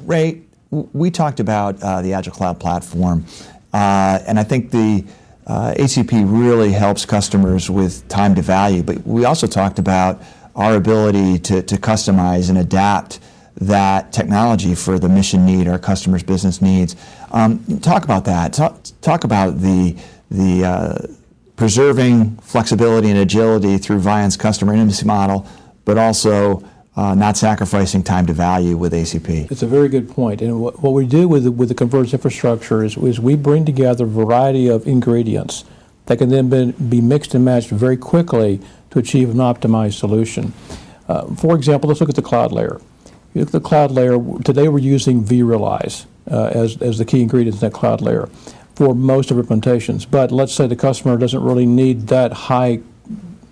Ray, we talked about the Agile Cloud Platform, and I think the ACP really helps customers with time to value, but we also talked about our ability to customize and adapt that technology for the mission need, our customers' business needs. Talk about that. Talk about the preserving flexibility and agility through ViON's customer intimacy model, but also not sacrificing time to value with ACP. It's a very good point. And what we do with the converged infrastructure is we bring together a variety of ingredients that can then be mixed and matched very quickly to achieve an optimized solution. For example, let's look at the cloud layer. You look at the cloud layer, today we're using vRealize as the key ingredients in that cloud layer for most of our implementations. But let's say the customer doesn't really need that high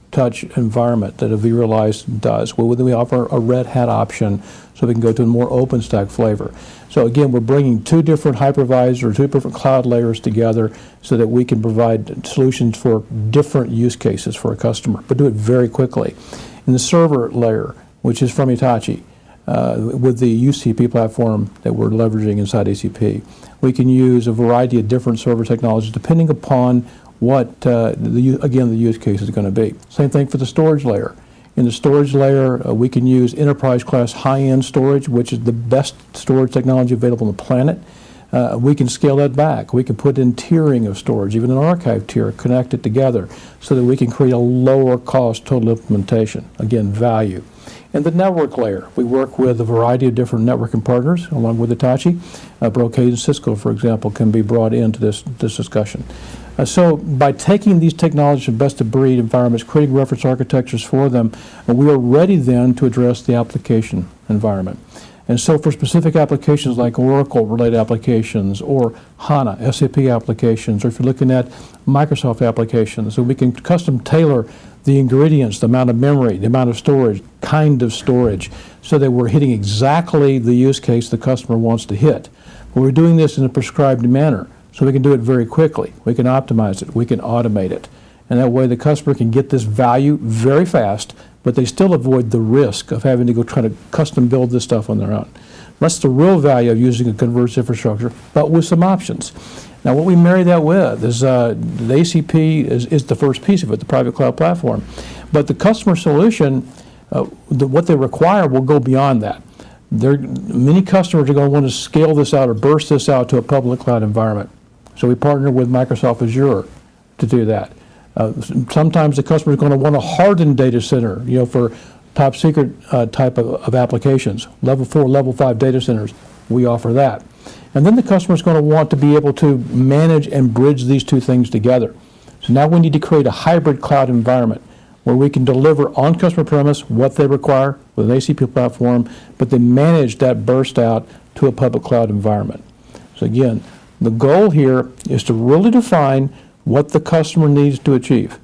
touch environment that a vRealize does. Well, then we offer a Red Hat option so we can go to a more OpenStack flavor. So again, we're bringing two different hypervisors, two different cloud layers together so that we can provide solutions for different use cases for a customer, but do it very quickly. In the server layer, which is from Hitachi, with the UCP platform that we're leveraging inside ACP, we can use a variety of different server technologies depending upon what, again, the use case is going to be. Same thing for the storage layer. In the storage layer, we can use enterprise-class high-end storage, which is the best storage technology available on the planet. We can scale that back. We can put in tiering of storage, even an archive tier, connect it together so that we can create a lower cost total implementation. Again, value. In the network layer, we work with a variety of different networking partners, along with Hitachi. Brocade and Cisco, for example, can be brought into this discussion. So by taking these technologies from best-of-breed environments, creating reference architectures for them, we are ready then to address the application environment. And so for specific applications like Oracle-related applications or HANA, SAP applications, or if you're looking at Microsoft applications, so we can custom tailor the ingredients, the amount of memory, the amount of storage, kind of storage, so that we're hitting exactly the use case the customer wants to hit. But we're doing this in a prescribed manner, so we can do it very quickly. We can optimize it. We can automate it. And that way the customer can get this value very fast, but they still avoid the risk of having to go try to custom build this stuff on their own. That's the real value of using a converged infrastructure, but with some options. Now, what we marry that with is the ACP is the first piece of it, the private cloud platform. But the customer solution, what they require will go beyond that. Many customers are going to want to scale this out or burst this out to a public cloud environment. So we partner with Microsoft Azure to do that. Sometimes the customer is going to want a hardened data center, for top secret type of applications, level 4, level 5 data centers. We offer that. And then the customer is going to want to be able to manage and bridge these two things together. So now we need to create a hybrid cloud environment where we can deliver on customer premise what they require with an ACP platform, but then manage that burst out to a public cloud environment. So again, the goal here is to really define what the customer needs to achieve.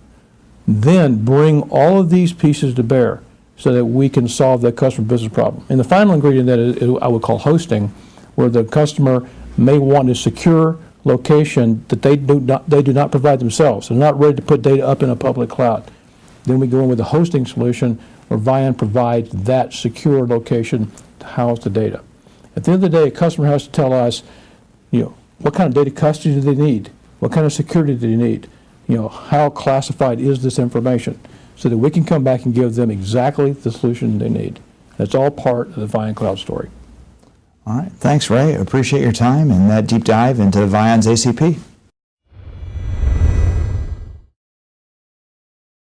Then bring all of these pieces to bear so that we can solve that customer business problem. And the final ingredient that is I would call hosting, where the customer may want a secure location that they do not provide themselves. They're not ready to put data up in a public cloud. Then we go in with a hosting solution where ViON provides that secure location to house the data. At the end of the day, a customer has to tell us, what kind of data custody do they need? What kind of security do they need? How classified is this information? So that we can come back and give them exactly the solution they need. That's all part of the ViON Cloud story. All right. Thanks, Ray. Appreciate your time and that deep dive into ViON's ACP.